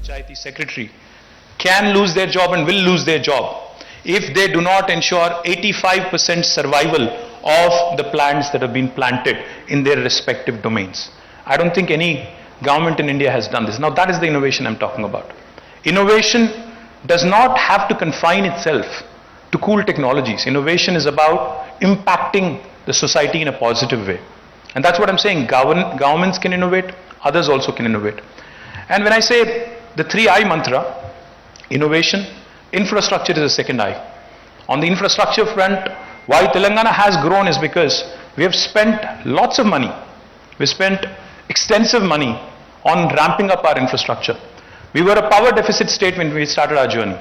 Panchayati secretary can lose their job and will lose their job if they do not ensure 85% survival of the plants that have been planted in their respective domains. I don't think any government in India has done this. Now that is the innovation I'm talking about. Innovation does not have to confine itself to cool technologies. Innovation is about impacting the society in a positive way. And that's what I'm saying. Governments can innovate, others also can innovate. And when I say the 3I mantra, innovation, infrastructure is the second I. On the infrastructure front, why Telangana has grown is because we have spent lots of money. We spent extensive money on ramping up our infrastructure. We were a power deficit state when we started our journey.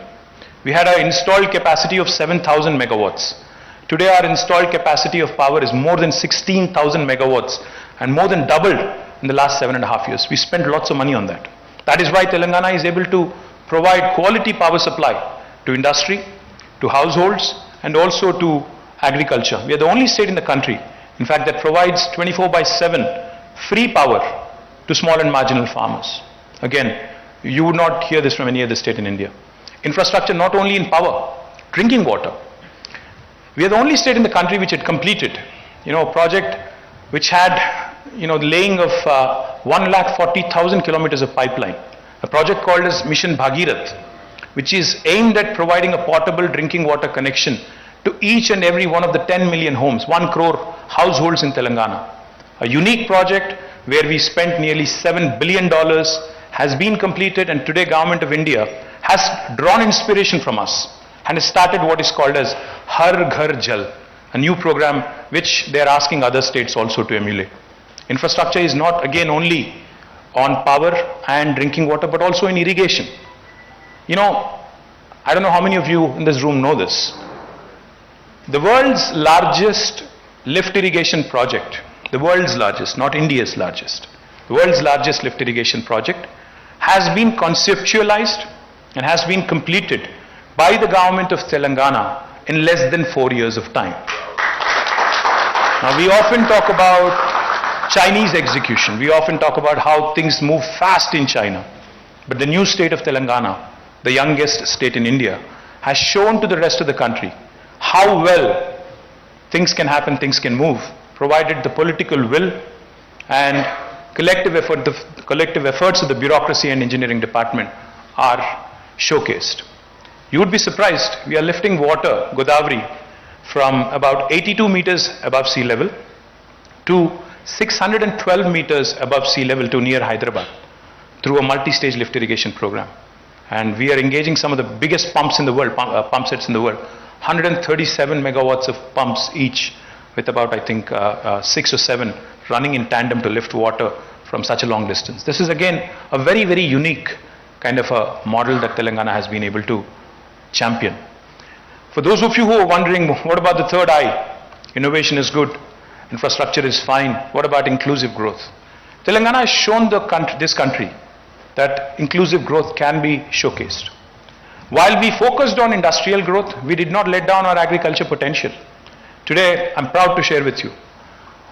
We had an installed capacity of 7,000 megawatts. Today our installed capacity of power is more than 16,000 megawatts and more than doubled in the last 7.5 years. We spent lots of money on that. That is why Telangana is able to provide quality power supply to industry, to households, and also to agriculture. We are the only state in the country, in fact, that provides 24/7 free power to small and marginal farmers. Again, you would not hear this from any other state in India. Infrastructure not only in power, drinking water. We are the only state in the country which had completed, a project which had, the laying of 140,000 kilometers of pipeline. A project called as Mission Bhagirath, which is aimed at providing a portable drinking water connection to each and every one of the 10 million homes, 1 crore households in Telangana. A unique project where we spent nearly $7 billion has been completed, and today Government of India has drawn inspiration from us and has started what is called as Har Ghar Jal, a new program which they are asking other states also to emulate. Infrastructure is not again only on power and drinking water, but also in irrigation. I don't know how many of you in this room know this. The world's largest lift irrigation project, the world's largest, not India's largest, the world's largest lift irrigation project has been conceptualized and has been completed by the government of Telangana in less than 4 years of time. Now we often talk about Chinese execution. We often talk about how things move fast in China. But the new state of Telangana, the youngest state in India, has shown to the rest of the country how well things can happen, things can move, provided the political will and collective efforts of the bureaucracy and engineering department are showcased. You would be surprised, we are lifting water, Godavari, from about 82 meters above sea level to 612 meters above sea level to near Hyderabad through a multi-stage lift irrigation program. And we are engaging some of the biggest pumps in the world, pump sets in the world, 137 megawatts of pumps each, with about, 6 or 7 running in tandem to lift water from such a long distance. This is again a very, very unique kind of a model that Telangana has been able to champion. For those of you who are wondering, what about the third I? Innovation is good, infrastructure is fine. What about inclusive growth? Telangana has shown this country that inclusive growth can be showcased. While we focused on industrial growth, we did not let down our agriculture potential. Today, I'm proud to share with you,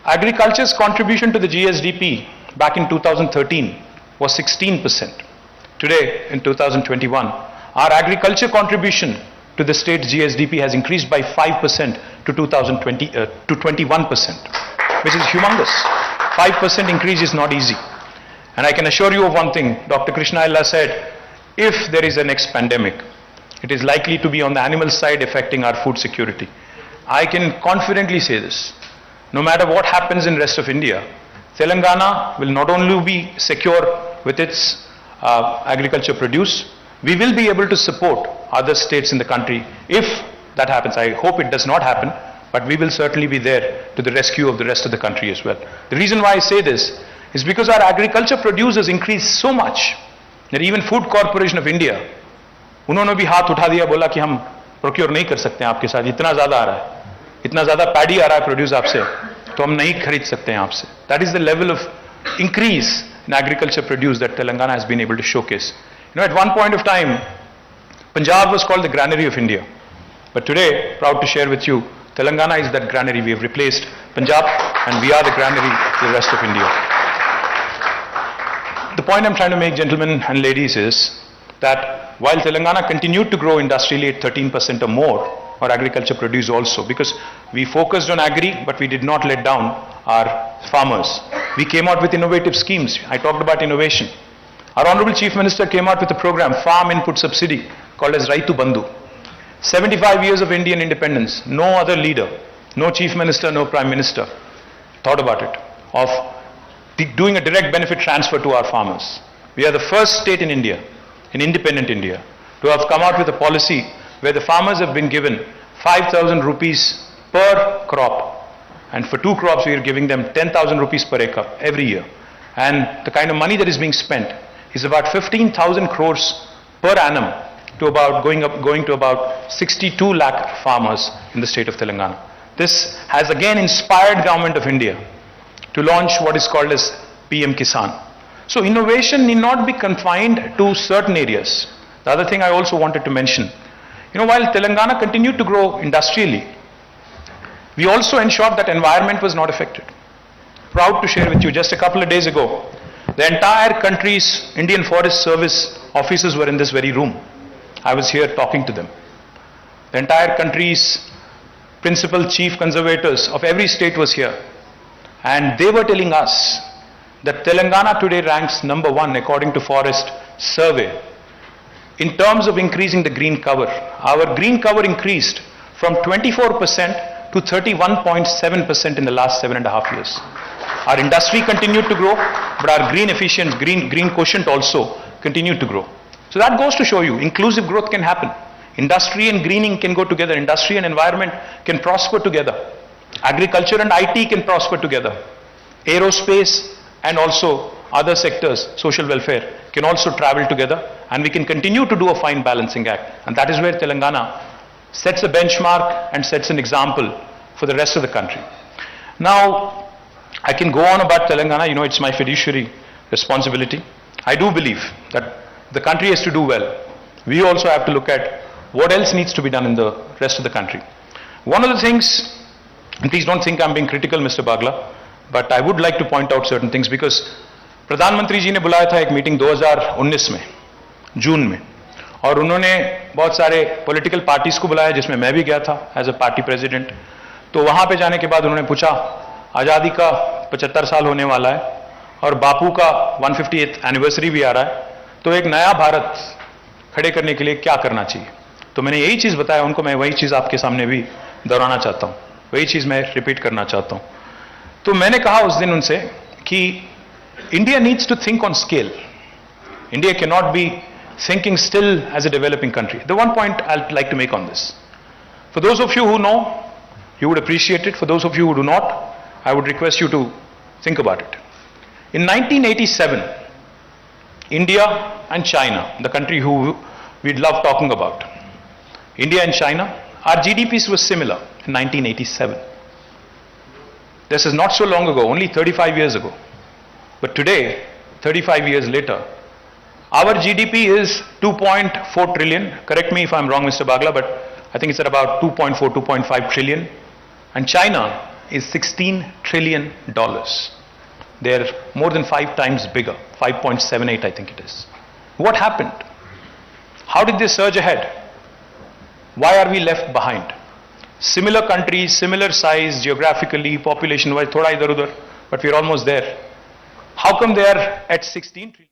agriculture's contribution to the GSDP back in 2013 was 16%. Today, in 2021, our agriculture contribution to the state GSDP has increased by 5% to 21%, which is humongous. 5% increase is not easy. And I can assure you of one thing, Dr. Krishna Ella said, if there is a next pandemic, it is likely to be on the animal side affecting our food security. I can confidently say this, no matter what happens in rest of India, Telangana will not only be secure with its agriculture produce, we will be able to support other states in the country if that happens. I hope it does not happen, but we will certainly be there to the rescue of the rest of the country as well. The reason why I say this is because our agriculture produce has increased so much that even Food Corporation of India, उन्होंने भी हाथ उठा दिया, बोला कि हम procure नहीं कर सकते हैं आपके साथ, इतना ज़्यादा आ रहा है, इतना ज़्यादा पैडी आ रहा है प्रोड्यूस आपसे, तो हम नहीं खरीद सकते हैं आपसे. That is the level of increase in agriculture produce that Telangana has been able to showcase. At one point of time, Punjab was called the granary of India. But today, proud to share with you, Telangana is that granary. We have replaced Punjab and we are the granary to the rest of India. The point I'm trying to make, gentlemen and ladies, is that while Telangana continued to grow industrially at 13% or more, our agriculture produce also, because we focused on agri, but we did not let down our farmers. We came out with innovative schemes. I talked about innovation. Our Honorable Chief Minister came out with a program, Farm Input Subsidy, called as Raitu Bandhu. 75 years of Indian independence, no other leader, no Chief Minister, no Prime Minister thought about it, of doing a direct benefit transfer to our farmers. We are the first state in India, in independent India, to have come out with a policy where the farmers have been given 5,000 rupees per crop, and for 2 crops we are giving them 10,000 rupees per acre every year. And the kind of money that is being spent is about 15,000 crores per annum to about going to about 62 lakh farmers in the state of Telangana. This has again inspired Government of India to launch what is called as PM Kisan. So innovation need not be confined to certain areas. The other thing I also wanted to mention, while Telangana continued to grow industrially, we also ensured that environment was not affected. Proud to share with you, just a couple of days ago, the entire country's Indian Forest Service officers were in this very room. I was here talking to them. The entire country's principal chief conservators of every state was here. And they were telling us that Telangana today ranks number 1 according to Forest Survey in terms of increasing the green cover. Our green cover increased from 24% to 31.7% in the last 7.5 years. Our industry continued to grow, but our green quotient also continued to grow. So that goes to show you, inclusive growth can happen. Industry and greening can go together. Industry and environment can prosper together. Agriculture and IT can prosper together. Aerospace and also other sectors, social welfare, can also travel together, and we can continue to do a fine balancing act. And that is where Telangana sets a benchmark and sets an example for the rest of the country. Now, I can go on about Telangana, it's my fiduciary responsibility. I do believe that the country has to do well. We also have to look at what else needs to be done in the rest of the country. One of the things, and please don't think I'm being critical, Mr. Bagla, but I would like to point out certain things, because प्रधान मंत्री जी ने बुलाया था एक meeting 2019 में, जून में, और उन्होंने बहुत सारे पॉलिटिकल पार्टीज को बुलाया, जिसमें मैं भी गया था एज अ पार्टी प्रेसिडेंट. तो वहाँ पे जाने के बाद उन्होंने पूछा, आज़ादी का 75 साल होने वाला है और बापू का 150th एनिवर्सरी भी आ रहा है, तो एक नया भारत खड़े करने के लिए क्या करना चाहिए. तो मैंने यही चीज़ बताया उनको, मैं वही चीज़ आपके सामने भी दोहराना चाहता हूँ, वही चीज़ मैं रिपीट करना चाहता हूँ. तो मैंने कहा उस दिन उनसे कि India needs to think on scale. India cannot be thinking still as a developing country. The one point I'd like to make on this. For those of you who know, you would appreciate it. For those of you who do not, I would request you to think about it. In 1987, India and China, the country who we'd love talking about, India and China, our GDPs were similar in 1987. This is not so long ago, only 35 years ago. But today, 35 years later, our GDP is 2.4 trillion. Correct me if I'm wrong, Mr. Bagla, but I think it's at about 2.4, 2.5 trillion. And China is $16 trillion. They're more than 5 times bigger, 5.78 I think it is. What happened? How did they surge ahead? Why are we left behind? Similar countries, similar size, geographically, population-wise, thoda idhar udhar, but we're almost there. How come they are at 16 trillion?